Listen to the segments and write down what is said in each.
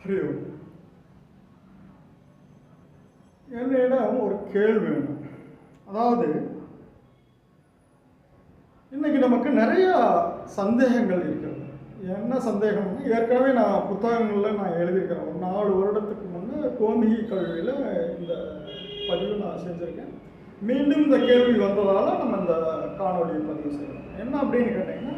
ஹரி ஓம். என்னிடம் ஒரு கேள்வி வேணும். அதாவது இன்னைக்கு நமக்கு நிறைய சந்தேகங்கள் இருக்கிறது. என்ன சந்தேகம்னா, ஏற்கனவே நான் புத்தகங்களில் நான் எழுதியிருக்கிறேன். ஒரு 4 வருடத்துக்கு முன்னே கோமிகி கல்வியில் இந்த பதிவு நான் செஞ்சுருக்கேன். மீண்டும் இந்த கேள்வி வந்ததால் நம்ம இந்த காணொலியை பதிவு செய்யலாம். என்ன அப்படின்னு கேட்டிங்கன்னா,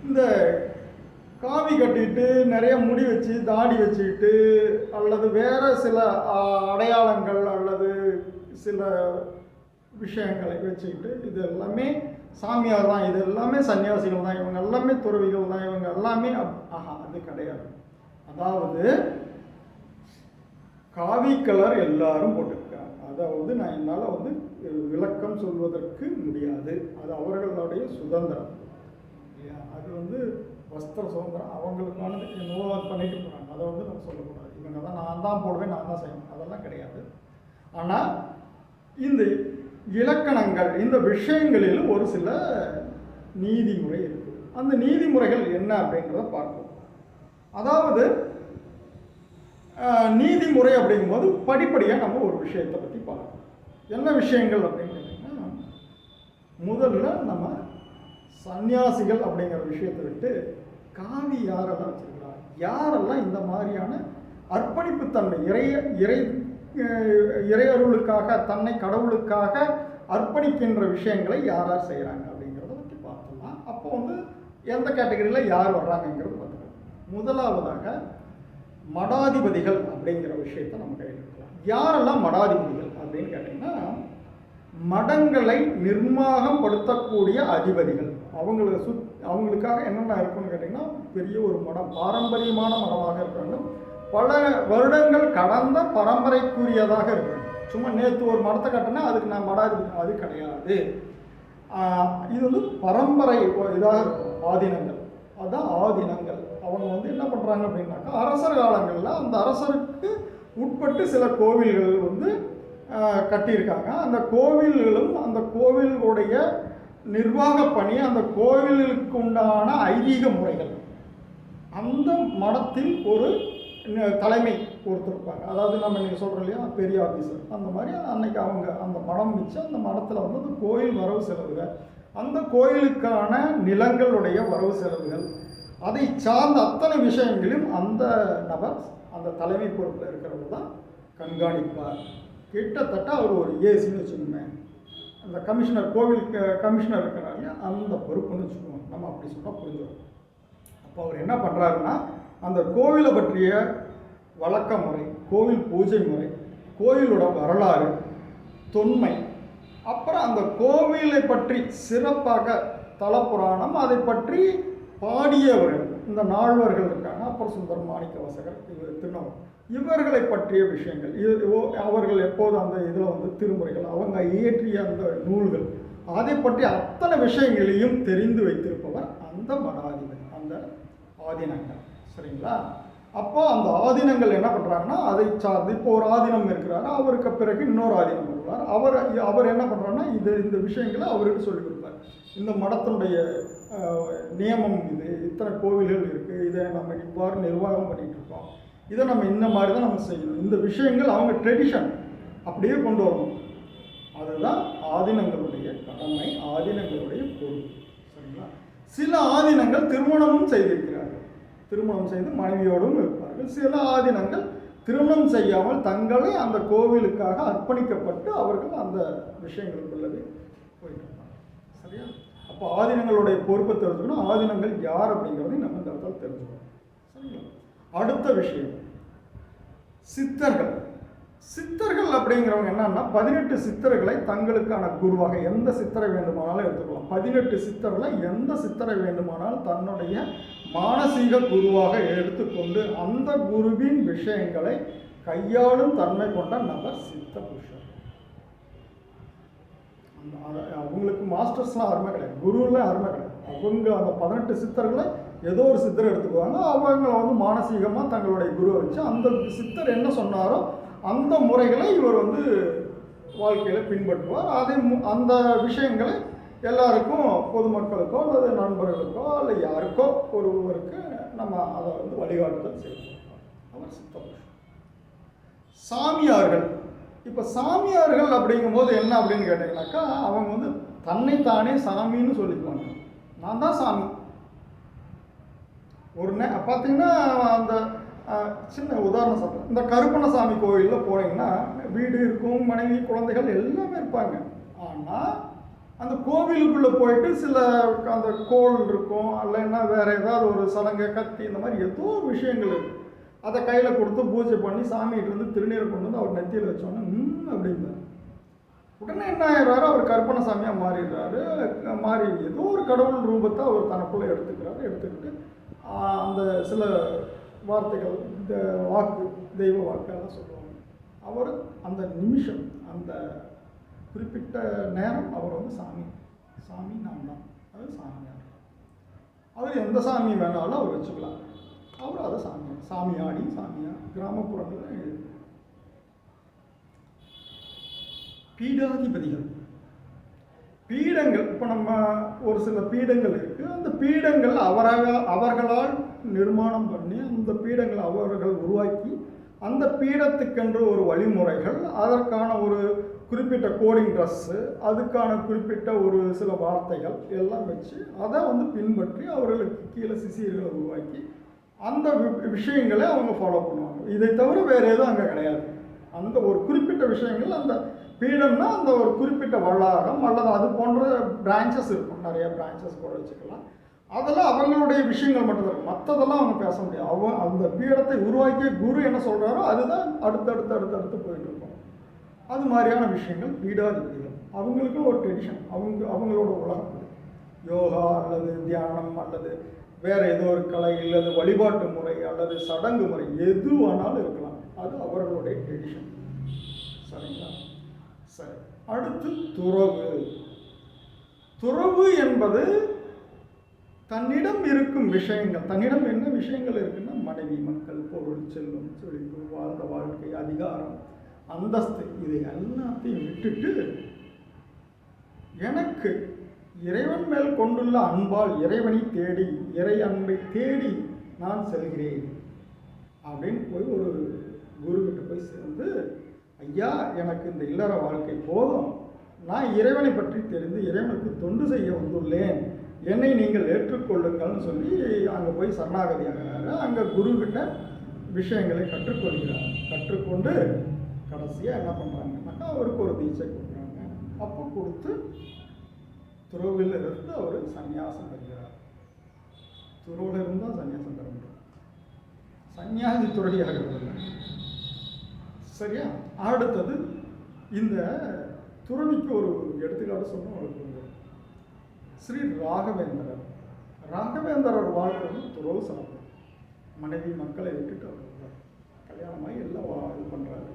இந்த காவி கட்டிட்டு நிறைய முடி வச்சு தாடி வச்சுக்கிட்டு அல்லது வேறு சில அடையாளங்கள் அல்லது சில விஷயங்களை வச்சுக்கிட்டு இது எல்லாமே சாமியார் தான், இது எல்லாமே சன்னியாசிகள் தான், இவங்க எல்லாமே துறவிகள் தான், இவங்க எல்லாமே அது கிடையாது. அதாவது காவி கலர் எல்லாரும் போட்டுருக்காங்க. அதாவது நான் என்னால் விளக்கம் சொல்வதற்கு முடியாது. அது அவர்களுடைய சுதந்திரம் இல்லையா? அது வஸ்திர சுதந்திரம் அவங்களுக்கானது. என்னவோ பண்ணிட்டு போகிறாங்க. அதை நம்ம சொல்லக்கூடாது. இவங்க தான் நான் தான் போடுவேன், நான் தான் செய்யணும், அதெல்லாம் கிடையாது. ஆனால் இந்த இலக்கணங்கள், இந்த விஷயங்களில் ஒரு சில நீதிமுறை இருக்குது. அந்த நீதிமுறைகள் என்ன அப்படின்றத பார்ப்போம். அதாவது நீதிமுறை அப்படிங்கும்போது படிப்படியாக நம்ம ஒரு விஷயத்தை பற்றி பார்க்கணும். என்ன விஷயங்கள் அப்படின்னு கேட்டிங்கன்னா, முதல்ல நம்ம சன்னியாசிகள் அப்படிங்கிற விஷயத்தை விட்டு காவி யாரெல்லாம் வச்சிருக்கிறாங்க, யாரெல்லாம் இந்த மாதிரியான அர்ப்பணிப்புத்தன்மை இறையருளுக்காக தன்னை கடவுளுக்காக அர்ப்பணிக்கின்ற விஷயங்களை யார் யார் செய்கிறாங்க அப்படிங்கிறத பற்றி பார்த்தோம்னா, அப்போ எந்த கேட்டகரியில் யார் வர்றாங்கங்கிறது பார்த்துக்கலாம். முதலாவதாக மடாதிபதிகள் அப்படிங்கிற விஷயத்தை நம்ம கையில் இருக்கலாம். யாரெல்லாம் மடாதிபதிகள் அப்படின்னு கேட்டிங்கன்னா, மடங்களை நிர்வாகம் படுத்தக்கூடிய அதிபதிகள். அவங்களுக்காக என்னென்ன இருக்குன்னு கேட்டிங்கன்னா, பெரிய ஒரு மடம், பாரம்பரியமான மடமாக இருக்க வேண்டும், பல வருடங்கள் கடந்த பரம்பரைக்குரியதாக இருக்க வேண்டும். சும்மா நேற்று ஒரு மடத்தை கட்டினா அதுக்கு நான் மடாதிபதி, அது கிடையாது. இது பரம்பரை இதாக இருக்கும். ஆதீனங்கள், அதுதான் ஆதீனங்கள். அவங்க என்ன பண்ணுறாங்க அப்படின்னாக்கா, அரசர் காலங்களில் அந்த அரசருக்கு உட்பட்டு சில கோவில்கள் கட்டியிருக்காங்க. அந்த கோவில்களும் அந்த கோவிலுடைய நிர்வாக பணி, அந்த கோவிலுக்கு உண்டான ஐதீக முறைகள், அந்த மடத்தில் ஒரு தலைமை ஒருத்தருப்பாங்க. அதாவது நம்ம நீங்கள் சொல்கிறோம் இல்லையா, பெரிய ஆஃபீஸர், அந்த மாதிரி அன்னைக்கு அவங்க அந்த மடம் வச்சு அந்த மடத்தில் அந்த கோயில் வரவு செலவுகள், அந்த கோயிலுக்கான நிலங்களுடைய வரவு செலவுகள், அதை சார்ந்த அத்தனை விஷயங்களையும் அந்த நபர், அந்த தலைமை பொறுப்பில் இருக்கிறவர் தான் கண்காணிப்பார். கிட்டத்தட்ட அவர் ஒரு ஏசின்னு வச்சுக்கோங்க. அந்த கமிஷனர், கோவில் கமிஷனர் இருக்கிறாங்க, அந்த பொறுப்புன்னு வச்சுக்கோங்க. நம்ம அப்படி சொன்னால் புரிஞ்சுடும். அப்போ அவர் என்ன பண்ணுறாருன்னா, அந்த கோவிலை பற்றிய வழக்க முறை, கோவில் பூஜை முறை, கோவிலோட வரலாறு, தொன்மை, அப்புறம் அந்த கோவிலை பற்றி சிறப்பாக தலப்புராணம், அதை பற்றி பாடியவர்கள், இந்த நால்வர்கள் இருக்காங்க, அப்புறம் சுந்தர மாணிக்க வாசகர், திருநாள், இவர்களை பற்றிய விஷயங்கள், அவர்கள் எப்போது அந்த இதில் திருமுறைகள், அவங்க இயற்றிய அந்த நூல்கள், அதை பற்றி அத்தனை விஷயங்களையும் தெரிந்து வைத்திருப்பவர் அந்த மடாதிபதி, அந்த ஆதீனங்கள். சரிங்களா? அப்போ அந்த ஆதீனங்கள் என்ன பண்ணுறாங்கன்னா, அதை சார்ந்து இப்போ ஒரு ஆதீனம் இருக்கிறாரு, அவருக்கு பிறகு இன்னொரு ஆதீனம் வருவார். அவர் என்ன பண்ணுறாருன்னா, இந்த விஷயங்களை அவருக்கு சொல்லிக் கொடுப்பார். இந்த மடத்தினுடைய நியமம் இது, இத்தனை கோவில்கள் இருக்குது, இதை நம்ம இவ்வாறு நிர்வாகம் பண்ணிகிட்டு இருக்கோம், இதை நம்ம இந்த மாதிரி தான் நம்ம செய்யணும், இந்த விஷயங்கள் அவங்க ட்ரெடிஷன் அப்படியே கொண்டு வரணும். அதுதான் ஆதீனங்களுடைய கடமை, ஆதீனங்களுடைய பொறுப்பு. சரிங்களா? சில ஆதீனங்கள் திருமணமும் செய்திருக்கிறார்கள், திருமணம் செய்து மனைவியோடும் இருப்பார்கள். சில ஆதீனங்கள் திருமணம் செய்யாமல் தங்களை அந்த கோவிலுக்காக அர்ப்பணிக்கப்பட்டு அவர்கள் அந்த விஷயங்களுக்குள்ளவே போயிட்டு இருப்பாங்க. சரியா? அப்போ ஆதீனங்களுடைய பொறுப்பை தெரிஞ்சுக்கணும், ஆதீனங்கள் யார் அப்படிங்கிறதையும் நம்ம இந்த இடத்துல தெரிஞ்சுக்கணும். சரிங்களா? அடுத்த விஷயம், சித்தர்கள். சித்தர்கள் அப்படிங்கிறவங்க என்னன்னா, 18 சித்தர்களை தங்களுக்கான குருவாக, எந்த சித்தரை வேண்டுமானாலும் எடுத்துக்கலாம். 18 சித்தரில் எந்த சித்தரை வேண்டுமானாலும் தன்னுடைய மானசீக குருவாக எடுத்துக்கொண்டு அந்த குருவின் விஷயங்களை கையாளும் தன்மை கொண்ட நபர் சித்த புருஷர். அவங்களுக்கு மாஸ்டர்ஸ்லாம் அருமை கிடையாது, குருலாம் அருமை கிடையாது. அவங்க அந்த 18 சித்தர்களை ஏதோ ஒரு சித்தரை எடுத்துக்குவாங்க, அவங்கள மானசீகமாக தங்களுடைய குருவை வச்சு அந்த சித்தர் என்ன சொன்னாரோ அந்த முறைகளை இவர் வாழ்க்கையில் பின்பற்றுவார். அந்த விஷயங்களை எல்லாருக்கும், பொதுமக்களுக்கோ அல்லது நண்பர்களுக்கோ அல்ல யாருக்கோ ஒருவருக்கு நம்ம அதை வந்து வழிகாட்டுதல் செய்யணும். அவர் சித்தபுருஷன். சாமியார்கள், இப்போ சாமியார்கள் அப்படிங்கும்போது என்ன அப்படின்னு கேட்டிங்கனாக்கா, அவங்க வந்து தன்னைத்தானே சாமின்னு சொல்லிக்குவாங்க. நான் தான் சாமி. ஒரு பார்த்தீங்கன்னா அந்த சின்ன உதாரணம் சொல்கிறேன். இந்த கருப்பண்ணசாமி கோயிலில் போனீங்கன்னா வீடு இருக்கும், மனைவி குழந்தைகள் எல்லாமே இருப்பாங்க. ஆனால் அந்த கோவிலுக்குள்ளே போயிட்டு சில அந்த கோல் இருக்கும், இல்லைன்னா வேறு ஏதாவது ஒரு சலங்கை, கத்தி, இந்த மாதிரி ஏதோ ஒரு விஷயங்கள் இருக்குது. அதை கையில் கொடுத்து பூஜை பண்ணி சாமிகிட்ட இருந்து திருநீரை கொண்டு வந்து அவர் நெத்தியில் வச்சோன்னே அப்படின்னாரு. உடனே என்ன ஆயிடுறாரு, அவர் கருப்பண்ணசாமியாக மாறிடுறாரு. மாறி ஏதோ ஒரு கடவுள் ரூபத்தை அவர் தனக்குள்ளே எடுத்துக்கிறாரு. எடுத்துக்கிட்டு அந்த சில வார்த்தைகள், இந்த வாக்கு, தெய்வ வாக்கெல்லாம் சொல்லுவாங்க. அவர் அந்த நிமிஷம், அந்த குறிப்பிட்ட நேரம் அவர் வந்து சாமி. சாமி நான் தான், அது சாமியார். அவர் எந்த சாமி வேணாலும் அவர் வச்சுக்கலாம். அவர் அதை சாமியாடி, சாமியார். கிராமப்புறங்களில் பீடாதிபதிகள், பீடங்கள், இப்போ நம்ம ஒரு சில பீடங்கள் இருக்குது. அந்த பீடங்கள் அவர்களால் நிர்மாணம் பண்ணி, அந்த பீடங்களை அவர்கள் உருவாக்கி, அந்த பீடத்துக்கென்று ஒரு வழிமுறைகள், அதற்கான ஒரு குறிப்பிட்ட கோடிங் ட்ரெஸ்ஸு, அதுக்கான குறிப்பிட்ட ஒரு சில வார்த்தைகள் எல்லாம் வச்சு அதை வந்து பின்பற்றி அவர்களுக்கு கீழே சிசியர்களை உருவாக்கி அந்த விஷயங்களை அவங்க ஃபாலோ பண்ணுவாங்க. இதை தவிர வேறு எதுவும் அங்கே கிடையாது. அந்த ஒரு குறிப்பிட்ட விஷயங்கள், அந்த பீடம்னா அந்த ஒரு குறிப்பிட்ட வளாகம் அல்லது அது போன்ற பிரான்ச்சஸ் இருக்கும். நிறைய பிரான்ச்சஸ் கூட வச்சுக்கலாம். அதெல்லாம் அவங்களுடைய விஷயங்கள் மட்டும் இருக்கும். மற்றதெல்லாம் அவங்க பேச முடியாது. அந்த பீடத்தை உருவாக்கிய குரு என்ன சொல்கிறாரோ அதுதான் அடுத்தடுத்து போயிட்டு இருக்கும். அது மாதிரியான விஷயங்கள் பீடாதிபதிகள். அவங்களுக்கும் ஒரு ட்ரெடிஷன், அவங்களோட உலகம். யோகா அல்லது தியானம் அல்லது வேறு ஏதோ ஒரு கலை அல்லது வழிபாட்டு முறை அல்லது சடங்கு முறை எதுவானாலும் இருக்கலாம். அது அவர்களுடைய ட்ரெடிஷன். சரிங்களா? சரி. அடுத்து துறவு. துறவு என்பது தன்னிடம் இருக்கும் விஷயங்கள். தன்னிடம் என்ன விஷயங்கள் இருக்குன்னா, மனைவி, மக்கள், பொருள், செல்வம், செழிப்பு, வாழ்ந்த வாழ்க்கை, அதிகாரம், அந்தஸ்து, இதை எல்லாத்தையும் விட்டுட்டு எனக்கு இறைவன் மேல் கொண்டுள்ள அன்பால் இறைவனை தேடி, இறை அன்பை தேடி நான் செல்கிறேன் அப்படின்னு போய் ஒரு குருக்கிட்ட போய் சேர்ந்து, ஐயா எனக்கு இந்த இல்லற வாழ்க்கை போதும், நான் இறைவனை பற்றி தெரிந்து இறைவனுக்கு தொண்டு செய்ய வந்துள்ளேன், என்னை நீங்கள் ஏற்றுக்கொள்ளுங்கள்னு சொல்லி அங்கே போய் சரணாகதியாகிறாரு. அங்கே குருக்கிட்ட விஷயங்களை கற்றுக்கொள்கிறார். கற்றுக்கொண்டு கடைசியாக என்ன பண்ணுறாங்கன்னாக்கா அவருக்கு ஒரு தீட்சை கொடுக்குறாங்க. அப்போ கொடுத்து துறவில் இருந்து அவர் சன்னியாசம் பெறுகிறார். துறவில் இருந்தால் சன்னியாசம் பெற முடியும், சன்னியாசி துறவியாகிறது. சரியா? அடுத்தது இந்த துறவிக்கு ஒரு எடுத்துக்காட்டு சொன்ன அவருக்கு ஸ்ரீ ராகவேந்திரர். ராகவேந்திரர் வாழ்க்கை துறவு சாப்பிடும். மனைவி மக்களை விட்டுட்டு அவர் கல்யாணமாகி எல்லாம் இது பண்ணுறாரு.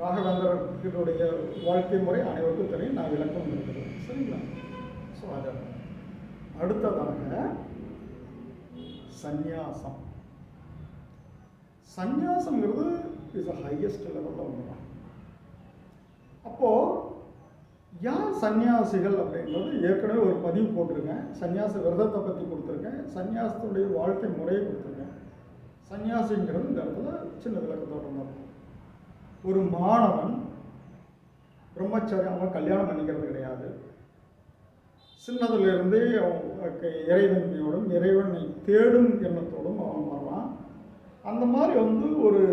ராகவேந்திரனுடைய வாழ்க்கை முறை அனைவருக்கும் தெரியும், நான் விளக்கம் இருக்கிறேன். சரிங்களா? ஸோ அது அடுத்ததாக சந்நியாசம். சந்நியாசங்கிறது இஸ் அ ஹையஸ்ட் லெவலில் வந்துடும். அப்போது யார் சன்னியாசிகள் அப்படின்றது ஏற்கனவே ஒரு பதிவு போட்டிருக்கேன். சன்னியாச விரதத்தை பற்றி கொடுத்துருக்கேன், சன்னியாசத்துடைய வாழ்க்கை முறையை கொடுத்துருக்கேன். சன்னியாசிங்கிறது இந்த இடத்துல சின்ன விளக்கத்தோடு தான். ஒரு மாணவன் பிரம்மச்சாரி, அவன் கல்யாணம் பண்ணிக்கிறது கிடையாது. சின்னதுலேருந்தே அவன் இறைவன்மையோடும் இறைவனை தேடும் எண்ணத்தோடும் அவன் வர்றான். அந்த மாதிரி வந்து ஒரு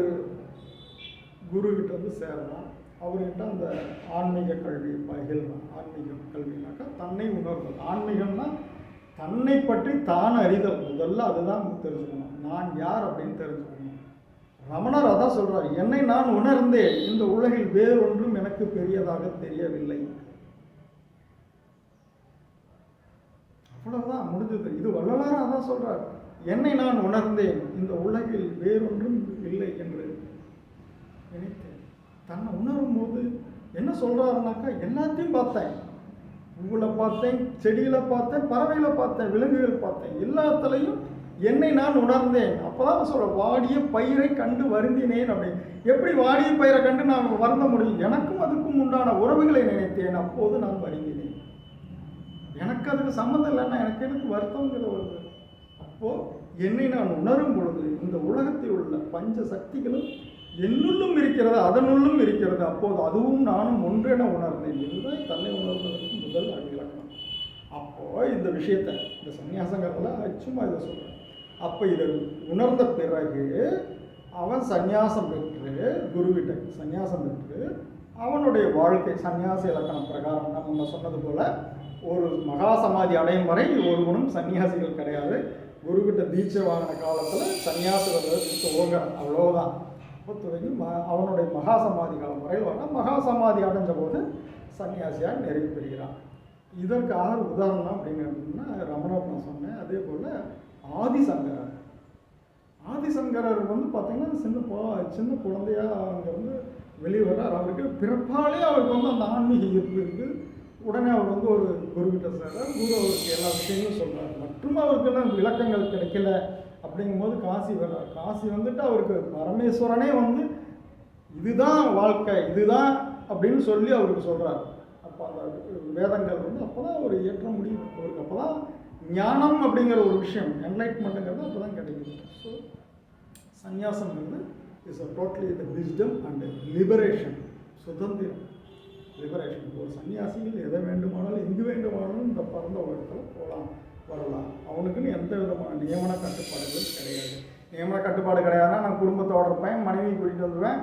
குருக்கிட்ட வந்து சேரலாம். அவர்கிட்ட அந்த ஆன்மீக கல்வி பகிர்லாம். ஆன்மீக கல்வினாக்கா தன்னை உணர்தல். ஆன்மீகம்னா தன்னை பற்றி தான் அறிதல். முதல்ல அதுதான் தெரிஞ்சுக்கணும். நான் யார் அப்படின்னு தெரிஞ்சுக்கணும். ரமணர் அதான் சொல்கிறார், என்னை நான் உணர்ந்தேன், இந்த உலகில் வேறொன்றும் எனக்கு பெரியதாக தெரியவில்லை. அவ்வளவுதான், முடிஞ்சது. இது வள்ளலார் அதான் சொல்கிறார், என்னை நான் உணர்ந்தேன், இந்த உலகில் வேறொன்றும் இல்லை என்று நினைத்தேன். தன்னை உணரும் போது என்ன சொல்கிறாருனாக்கா, எல்லாத்தையும் பார்த்தேன், பூவில் பார்த்தேன், செடிகளை பார்த்தேன், பறவைகளை பார்த்தேன், விலங்குகள் பார்த்தேன், எல்லாத்துலேயும் என்னை நான் உணர்ந்தேன். அப்போ தான் சொல்கிறேன், வாடிய பயிரை கண்டு வருந்தினேன் அப்படின்னு. எப்படி வாடிய பயிரை கண்டு நான் வருந்த முடியும்? எனக்கும் அதுக்கும் உண்டான உறவுகளை நினைத்தேன், அப்போது நான் வருந்தினேன். எனக்கு அதுக்கு சம்மந்தம் இல்லைன்னா எனக்கு வருத்தங்கிற வருது. அப்போது என்னை நான் உணரும் பொழுது இந்த உலகத்தில் உள்ள பஞ்ச சக்திகளும் என்னுள்ளும் இருக்கிறது, அதனுள்ளும் இருக்கிறது. அப்போது அதுவும் நானும் ஒன்றென உணர்ந்தேன். இதுதான் தன்னை உணர்வதற்கு முதல் இலக்கணம். அப்போது இந்த விஷயத்தை, இந்த சன்னியாசங்கிறதுல சும்மா இதை சொல்கிறேன். அப்போ இதை உணர்ந்த பிறகு அவன் சந்நியாசம் பெற்று, குருவிட்ட சந்நியாசம் பெற்று, அவனுடைய வாழ்க்கை சந்நியாச இலக்கணம் பிரகாரம் நம்ம முன்ன சொன்னது போல் ஒரு மகா சமாதி அடையும் வரை ஒருவனும் சன்னியாசிகள் கிடையாது. குருவிட்ட தீட்சை வாங்கின காலத்தில் சன்னியாசிகள் துவங்குறான், அவ்வளோதான். இப்போ துவங்கி அவனுடைய மகா சமாதி காலம் வரையில் வர மகா சமாதி அடைஞ்ச போது சன்னியாசியாக நிறைவு பெறுகிறான். இதற்கு உதாரணம் அப்படின்னா ரமணர் நான் சொன்னேன். அதே போல் ஆதிசங்கரர் வந்து பார்த்தீங்கன்னா சின்ன குழந்தையாக அவங்க வந்து வெளியே வர்றார். அவருக்கு பிறப்பாலே அவருக்கு வந்து அந்த ஆன்மீக ஈர்ப்பு இருக்குது. உடனே அவர் வந்து ஒரு குருக்கிட்ட சேர்றார். குரு அவருக்கு எல்லா விஷயங்களும் சொல்கிறார். மற்றும் அவருக்கெல்லாம் விளக்கங்கள் கிடைக்கல. அப்படிங்கும்போது காசி வர்றார். காசி வந்துட்டு அவருக்கு பரமேஸ்வரனே வந்து இதுதான் வாழ்க்கை, இதுதான் அப்படின்னு சொல்லி அவருக்கு சொல்கிறார். அப்போ அந்த வேதங்கள் வந்து அப்போ தான் அவர் ஏற்ற முடியும். அவருக்கு அப்போ தான் ஞானம் அப்படிங்கிற ஒரு விஷயம், என்லைட்மெண்ட்டுங்கிறது அப்போ தான் கிடைக்குது. ஸோ சந்நியாசம்ங்கிறது is a totally the wisdom and liberation, சுதந்திரம், லிபரேஷன். ஒரு சன்னியாசிகள் எதை வேண்டுமானாலும் எங்கு வேண்டுமானாலும் இந்த பரந்த உலகத்தில் போகலாம், வரலாம். அவனுக்குன்னு எந்த விதமான நியமன கட்டுப்பாடுகள் கிடையாது. நியமன கட்டுப்பாடு கிடையாதுன்னா நான் குடும்பத்தோடு இருப்பேன், மனைவி கூட்டிகிட்டு வந்துடுவேன்,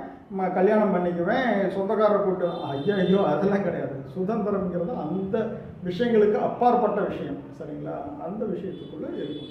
கல்யாணம் பண்ணிக்குவேன், சொந்தக்காரரை கூட்டு ஐயோ அதெல்லாம் கிடையாது. சுதந்திரம்ங்கிறது அந்த விஷயங்களுக்கு அப்பாற்பட்ட விஷயம், சரிங்களா? அந்த விஷயத்துக்குள்ளே இருக்கும்.